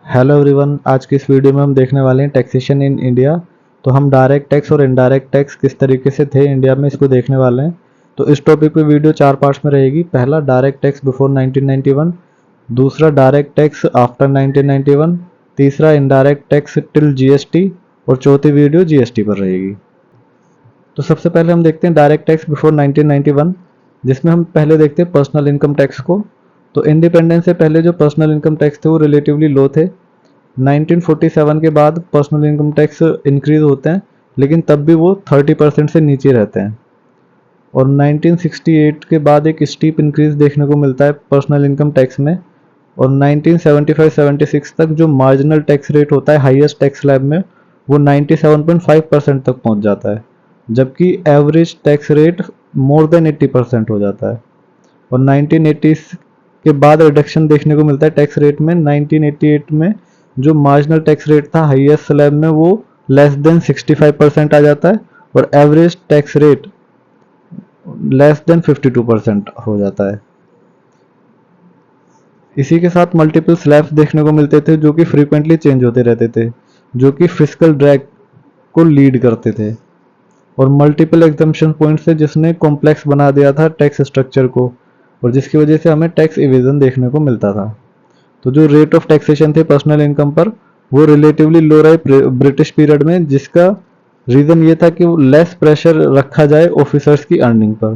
Hello everyone, आज की इस वीडियो में हम देखने वाले हैं टैक्सेशन इन इंडिया। तो हम डायरेक्ट टैक्स और इनडायरेक्ट टैक्स किस तरीके से थे इंडिया में, इसको देखने वाले हैं। तो इस टॉपिक पे वीडियो 4 पार्ट्स में रहेगी। पहला डायरेक्ट टैक्स बिफोर 1991, दूसरा डायरेक्ट टैक्स आफ्टर 1991, तीसरा इनडायरेक्ट टैक्स टिल जीएसटी और चौथी वीडियो जीएसटी पर रहेगी। तो सबसे पहले हम देखते हैं डायरेक्ट टैक्स बिफोर 1991, जिसमें हम पहले देखते हैं पर्सनल इनकम टैक्स को। तो इंडिपेंडेंस से पहले जो पर्सनल इनकम टैक्स थे वो रिलेटिवली लो थे। 1947 के बाद पर्सनल इनकम टैक्स इंक्रीज होते हैं, लेकिन तब भी वो 30% से नीचे रहते हैं। और 1968 के बाद एक स्टीप इंक्रीज देखने को मिलता है पर्सनल इनकम टैक्स में। और 1975-76 तक जो मार्जिनल टैक्स रेट होता है हाईएस्ट टैक्स स्लैब में, वो 97.5% तक पहुंच जाता है, जबकि average tax rate more than 80% हो जाता है। और 1980 के बाद रिडक्शन देखने को मिलता है टैक्स रेट में। 1988 में जो मार्जिनल टैक्स रेट था हाईएस्ट स्लैब में, वो लेस देन 65% आ जाता है और average tax rate less than 52% हो जाता है। इसी के साथ मल्टीपल स्लैब्स देखने को मिलते थे जो कि फ्रीक्वेंटली चेंज होते रहते थे, जो कि फिस्कल ड्रैग को लीड करते थे। और मल्टीपल एग्जम्पशन पॉइंट्स थे जिसने कॉम्प्लेक्स बना दिया था टैक्स स्ट्रक्चर को, और जिसकी वजह से हमें टैक्स इवेजन देखने को मिलता था। तो जो रेट ऑफ टैक्सेशन थे पर्सनल इनकम पर, वो रिलेटिवली लो रहे ब्रिटिश पीरियड में, जिसका रीजन ये था कि लेस प्रेशर रखा जाए ऑफिसर्स की अर्निंग पर।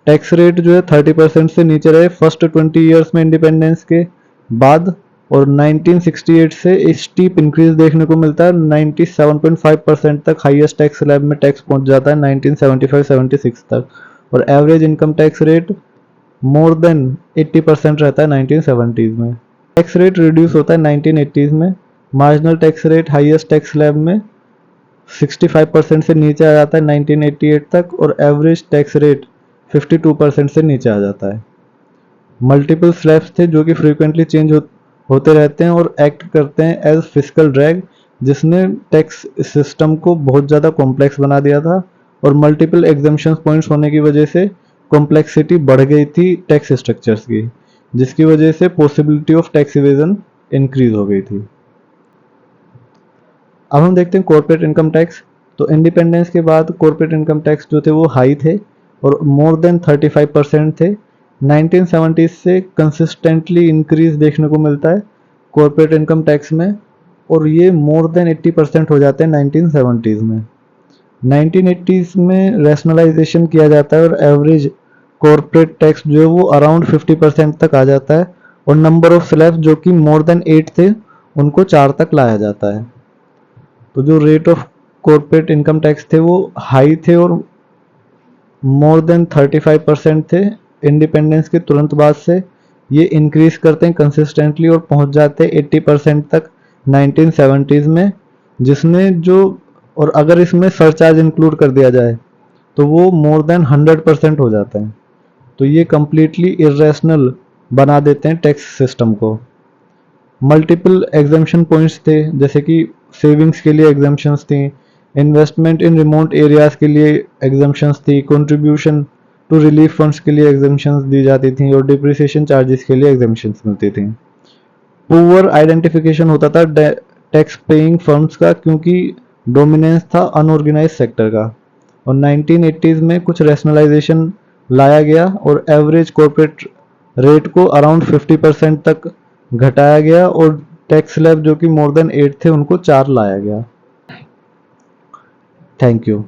टैक्स रेट जो है 30% से नीचे रहे फर्स्ट 20 ईयर्स में इंडिपेंडेंस के बाद। और 1968 से एक स्टीप इंक्रीज देखने को मिलता है, 97.5% तक हाईएस्ट टैक्स स्लैब में टैक्स पहुंच जाता है 1975-76 तक। और average income tax rate more than 80% रहता है 1970s में। टैक्स रेट रिड्यूस होता है 1980s में। Marginal tax rate highest tax slab में 65% से नीचे आ जाता है 1988 तक, और एवरेज टैक्स रेट 52% से नीचे आ जाता है। मल्टीपल स्लैब्स थे जो कि फ्रीक्वेंटली चेंज होते रहते हैं और एक्ट करते हैं एज फिस्कल ड्रैग, जिसने टैक्स सिस्टम को बहुत ज़्यादा कॉम्प्लेक्स बना दिया था। और मल्टीपल एग्जम्पशन पॉइंट्स होने की वजह से कॉम्प्लेक्सिटी बढ़ गई थी टैक्स स्ट्रक्चर्स की, जिसकी वजह से possibility of tax evasion increase हो गई थी। अब हम देखते हैं कॉर्पोरेट इनकम टैक्स। तो इंडिपेंडेंस के बाद कॉर्पोरेट इनकम टैक्स जो थे वो हाई थे और मोर देन 35% थे। 1970 से कंसिस्टेंटली इंक्रीज देखने को मिलता है कॉर्पोरेट इनकम टैक्स में, और ये मोर देन 80% हो जाते हैं 1970s में। 1980s में रैशनलाइजेशन किया जाता है और एवरेज कॉर्पोरेट टैक्स जो है वो अराउंड 50% तक आ जाता है, और नंबर ऑफ स्लैब्स जो कि मोर देन 8 थे उनको 4 तक लाया जाता है। तो जो rate of corporate income tax थे वो हाई थे और मोर देन 35% थे। इंडिपेंडेंस के तुरंत बाद से ये इंक्रीज करते हैं कंसिस्टेंटली और पहुंच जाते हैं 80% तक 1970s में, जिसने जो, और अगर इसमें सरचार्ज इंक्लूड कर दिया जाए तो वो मोर देन 100% हो जाता है। तो ये कम्प्लीटली इरेशनल बना देते हैं टैक्स सिस्टम को। मल्टीपल एग्जाम्पशन पॉइंट्स थे, जैसे कि सेविंग्स के लिए एग्जाम्पशंस थी, इन्वेस्टमेंट इन रिमोट एरियाज के लिए एग्जाम्पशंस थी, कंट्रीब्यूशन टू रिलीफ फंड्स के लिए एग्जाम्पशंस दी जाती थी, और डिप्रिसिएशन चार्जेस के लिए एग्जाम्पशंस मिलती थी। पुअर आइडेंटिफिकेशन होता था टैक्स पेइंग फर्म्स का, क्योंकि डोमिनेंस था अनऑर्गेनाइज सेक्टर का। और 1980s में कुछ रैशनलाइजेशन लाया गया और एवरेज कॉर्पोरेट रेट को अराउंड 50% तक घटाया गया, और टैक्स स्लैब जो कि मोर देन 8 थे उनको 4 लाया गया। Thank you.